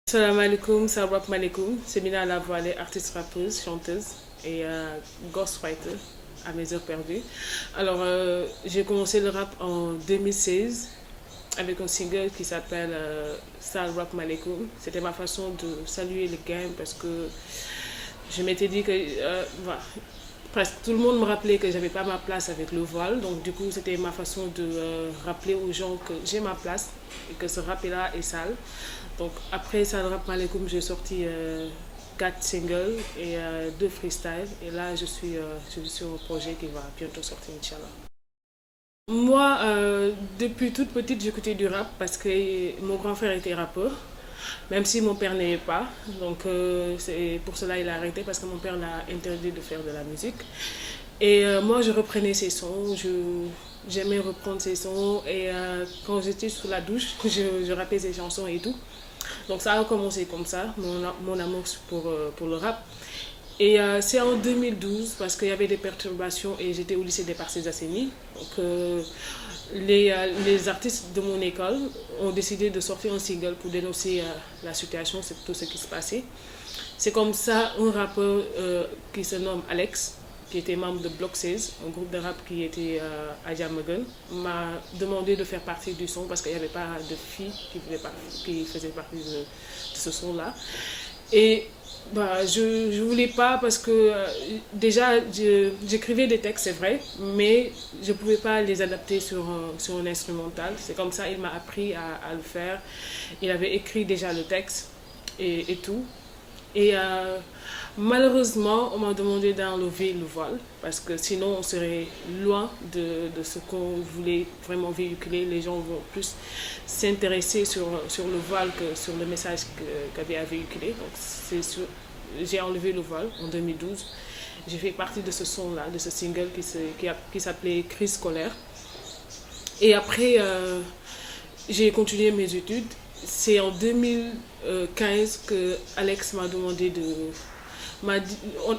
Salam alaikum, salam alaikum. C'est Mina Lavoile, artiste rappeuse, chanteuse et ghostwriter à mes heures perdues. Alors, j'ai commencé le rap en 2016 avec un single qui s'appelle Salam alaikum. C'était ma façon de saluer le game parce que je m'étais dit que voilà, presque tout le monde me rappelait que j'avais pas ma place avec le voile. Donc, du coup, c'était ma façon de rappeler aux gens que j'ai ma place et que ce rap-là est sale. Donc après Salam Alaikum, j'ai sorti 4 singles et 2 freestyles. Et là, je suis sur un projet qui va bientôt sortir, Inch'Allah. Moi, depuis toute petite, j'écoutais du rap parce que mon grand frère était rappeur, même si mon père n'est pas. Donc c'est pour cela qu'il a arrêté parce que mon père l'a interdit de faire de la musique. Et moi, je reprenais ses sons, j'aimais reprendre ses sons. Et quand j'étais sous la douche, je rappais ses chansons et tout. Donc ça a commencé comme ça, mon amour pour le rap. Et c'est en 2012 parce qu'il y avait des perturbations et j'étais au lycée des Parcelles Assainies. Donc les artistes de mon école ont décidé de sortir un single pour dénoncer la situation, c'est tout ce qui se passait. C'est comme ça un rappeur qui se nomme Alex, qui était membre de Block 16, un groupe de rap qui était à Diamaguène, m'a demandé de faire partie du son parce qu'il n'y avait pas de filles qui faisaient partie de ce son-là. Et bah, je ne voulais pas parce que déjà j'écrivais des textes, c'est vrai, mais je ne pouvais pas les adapter sur un instrumental. C'est comme ça il m'a appris à le faire. Il avait écrit déjà le texte et tout. Et malheureusement, on m'a demandé d'enlever le voile parce que sinon on serait loin de ce qu'on voulait vraiment véhiculer. Les gens vont plus s'intéresser sur le voile que sur le message qu'avait à véhiculer. Donc j'ai enlevé le voile en 2012. J'ai fait partie de ce son-là, de ce single qui s'appelait Crise scolaire. Et après, j'ai continué mes études. C'est en 2015 que Alex m'a demandé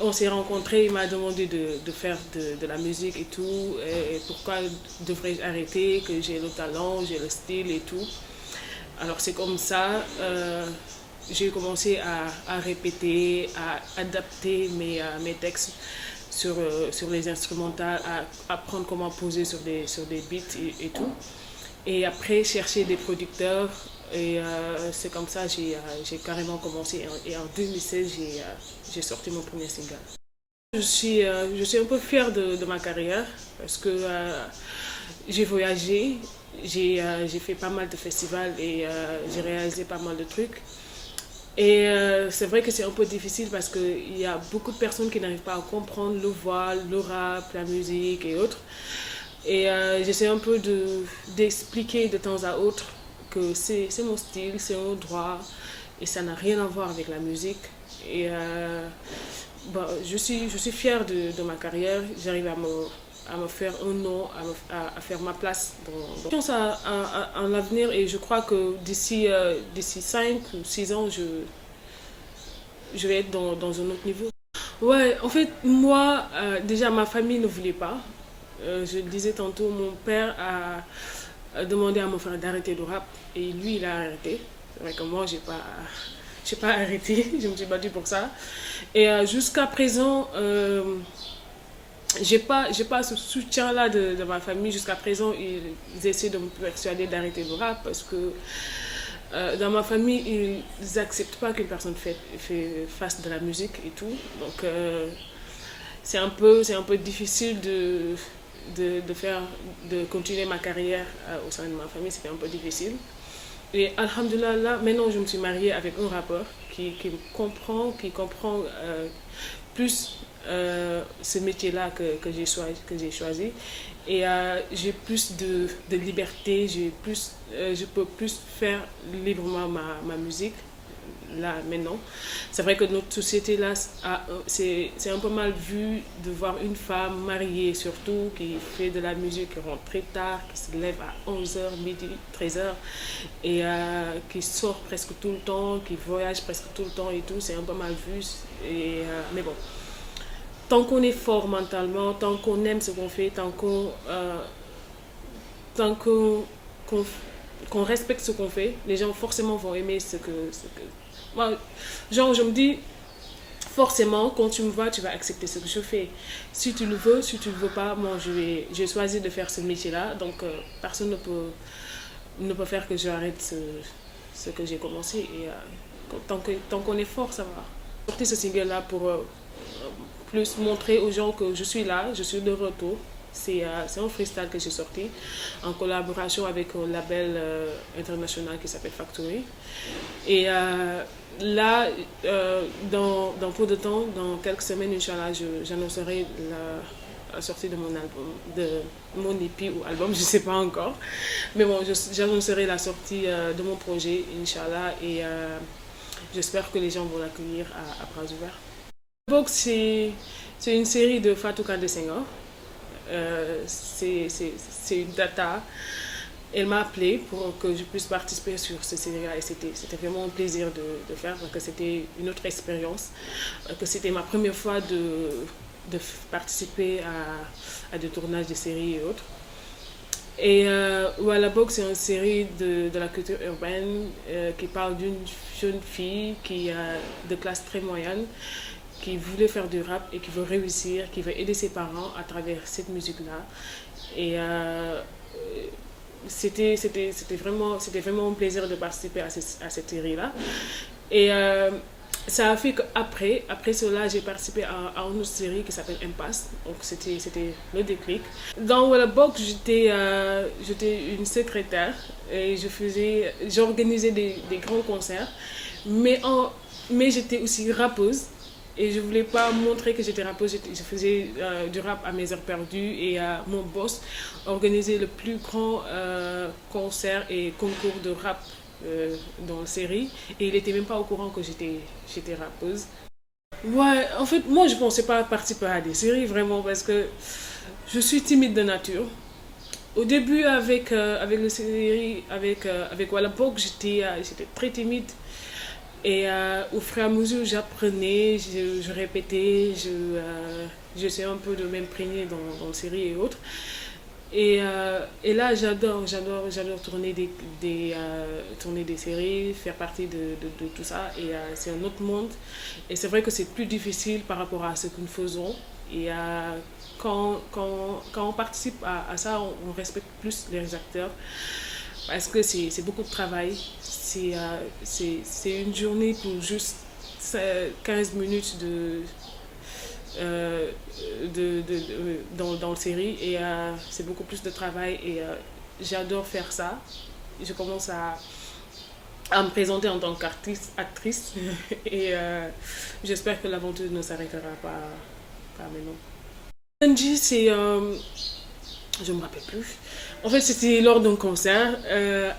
on s'est rencontrés, il m'a demandé de faire de la musique et tout, et pourquoi devrais-je arrêter, que j'ai le talent, j'ai le style et tout. Alors c'est comme ça, j'ai commencé à répéter, à adapter mes textes sur les instrumentales, à apprendre comment poser sur des beats et tout. Et après, chercher des producteurs. Et c'est comme ça que j'ai carrément commencé. Et en 2016, j'ai sorti mon premier single. Je suis un peu fière de ma carrière parce que j'ai voyagé, j'ai fait pas mal de festivals et j'ai réalisé pas mal de trucs. Et c'est vrai que c'est un peu difficile parce qu'il y a beaucoup de personnes qui n'arrivent pas à comprendre le voile, le rap, la musique et autres. Et j'essaie un peu d'expliquer de temps à autre que c'est mon style, c'est mon droit et ça n'a rien à voir avec la musique. Et bon, je suis fière de ma carrière, j'arrive à me faire un nom, à faire ma place. Je pense à un avenir et je crois que d'ici 5 ou 6 ans, je vais être dans un autre niveau. Ouais, en fait, moi, déjà, ma famille ne voulait pas. Je le disais tantôt, mon père a demandé à mon frère d'arrêter le rap et lui, il a arrêté. C'est vrai que moi, j'ai pas arrêté, je me suis battue pour ça. Et jusqu'à présent, j'ai pas ce soutien-là de ma famille. Jusqu'à présent, ils essaient de me persuader d'arrêter le rap parce que dans ma famille, ils n'acceptent pas qu'une personne fasse de la musique et tout. Donc, c'est un peu difficile de continuer ma carrière au sein de ma famille, c'était un peu difficile. Et alhamdoulilah, là, maintenant je me suis mariée avec un rappeur qui me comprend, qui comprend plus ce métier-là que j'ai choisi. Et j'ai plus de liberté, je peux plus faire librement ma musique là maintenant. C'est vrai que notre société là, c'est un peu mal vu de voir une femme mariée surtout qui fait de la musique, qui rentre très tard, qui se lève à 11 h, midi, 13 h et qui sort presque tout le temps, qui voyage presque tout le temps et tout. C'est un peu mal vu. Et, mais bon, tant qu'on est fort mentalement, tant qu'on aime ce qu'on fait, tant qu'on qu'on respecte ce qu'on fait, les gens forcément vont aimer Moi, genre, je me dis, forcément, quand tu me vois, tu vas accepter ce que je fais. Si tu le veux, si tu le veux pas, moi, j'ai choisi de faire ce métier-là. Donc, personne ne peut faire que j'arrête ce que j'ai commencé. Et tant qu'on est fort, ça va. J'ai sorti ce single-là pour plus montrer aux gens que je suis là, je suis de retour. C'est un freestyle que j'ai sorti en collaboration avec un label international qui s'appelle Factory. Et là, dans peu de temps, dans quelques semaines, Inch'Allah, j'annoncerai la sortie de mon album, de mon EP ou album, je ne sais pas encore. Mais bon, j'annoncerai la sortie de mon projet, Inch'Allah, et j'espère que les gens vont l'accueillir à bras ouverts. Box, c'est une série de Fatou Kande Senghor. C'est une data. Elle m'a appelé pour que je puisse participer sur cette série-là et c'était vraiment un plaisir de faire parce que c'était une autre expérience, que c'était ma première fois de participer à des tournages de séries et autres. Et Wala Box, c'est une série de la culture urbaine qui parle d'une jeune fille qui de classe très moyenne qui voulait faire du rap et qui veut réussir, qui veut aider ses parents à travers cette musique-là. Et c'était vraiment un plaisir de participer à cette série-là. Et ça a fait qu'après cela, j'ai participé à une autre série qui s'appelle Impasse. Donc c'était le déclic. Dans Wallabok, j'étais une secrétaire et j'organisais des grands concerts. Mais j'étais aussi rappeuse. Et je ne voulais pas montrer que j'étais rappeuse, je faisais du rap à mes heures perdues et mon boss organisait le plus grand concert et concours de rap dans la série et il n'était même pas au courant que j'étais rappeuse. Ouais, en fait, moi je ne pensais pas participer à des séries vraiment parce que je suis timide de nature. Au début avec les séries, avec Wallabok, j'étais très timide. Et au fur et à mesure, j'apprenais, je répétais, j'essayais un peu de m'imprégner dans les séries et autres. Et là, j'adore tourner tourner des séries, faire partie de tout ça. Et c'est un autre monde. Et c'est vrai que c'est plus difficile par rapport à ce que nous faisons. Et quand on participe à ça, on respecte plus les acteurs. Parce que c'est beaucoup de travail. C'est une journée pour juste 15 minutes dans la série. Et c'est beaucoup plus de travail. Et j'adore faire ça. Je commence à me présenter en tant qu'actrice. Et j'espère que l'aventure ne s'arrêtera pas maintenant. Angie, je ne me rappelle plus. En fait, c'était lors d'un concert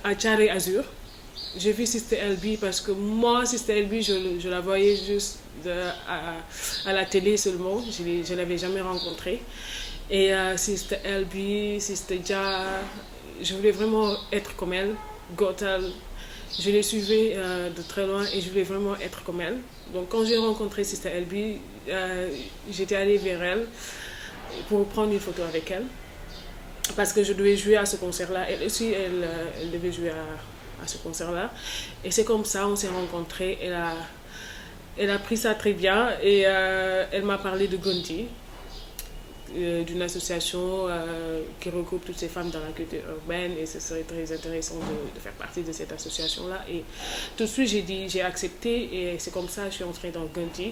à Tchare Azur. J'ai vu Sister LB parce que moi, Sister LB, je la voyais juste à la télé seulement. Je ne l'avais jamais rencontrée. Et Sister LB, Sister Ja, je voulais vraiment être comme elle. Gotal, je les suivais de très loin et je voulais vraiment être comme elle. Donc quand j'ai rencontré Sister LB, j'étais allée vers elle pour prendre une photo avec elle. Parce que je devais jouer à ce concert-là. Elle aussi, elle devait jouer à ce concert-là. Et c'est comme ça, on s'est rencontrés. Elle a pris ça très bien et elle m'a parlé de Gondi, d'une association qui regroupe toutes ces femmes dans la culture urbaine et ce serait très intéressant de faire partie de cette association-là. Et tout de suite, j'ai accepté et c'est comme ça que je suis entrée dans Gondi.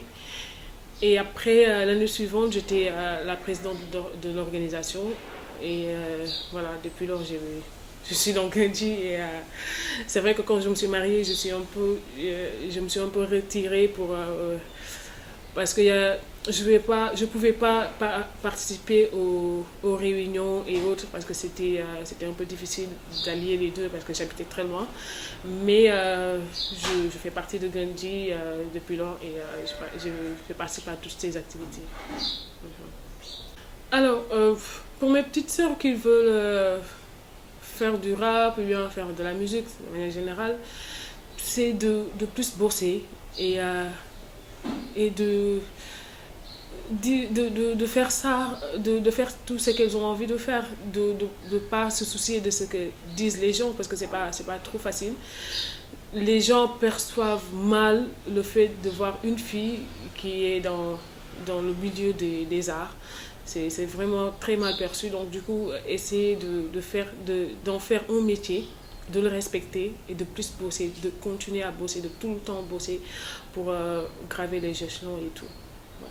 Et après, l'année suivante, j'étais la présidente de l'organisation. Et voilà, depuis lors, je suis dans Gondi. Et c'est vrai que quand je me suis mariée, je me suis un peu retirée parce que je ne pouvais pas participer aux réunions et autres parce que c'était un peu difficile d'allier les deux parce que j'habitais très loin. Mais je fais partie de Gondi depuis lors et je participe à toutes ces activités. Alors, pour mes petites sœurs qui veulent faire du rap ou bien faire de la musique de manière générale, c'est de plus bosser et de faire ça, de faire tout ce qu'elles ont envie de faire, de ne pas se soucier de ce que disent les gens parce que c'est pas trop facile. les gens perçoivent mal le fait de voir une fille qui est dans le milieu des arts. C'est vraiment très mal perçu. Donc du coup, essayer d'en faire un métier, de le respecter et de plus bosser, de continuer à bosser, de tout le temps bosser pour graver les échelons et tout. Ouais.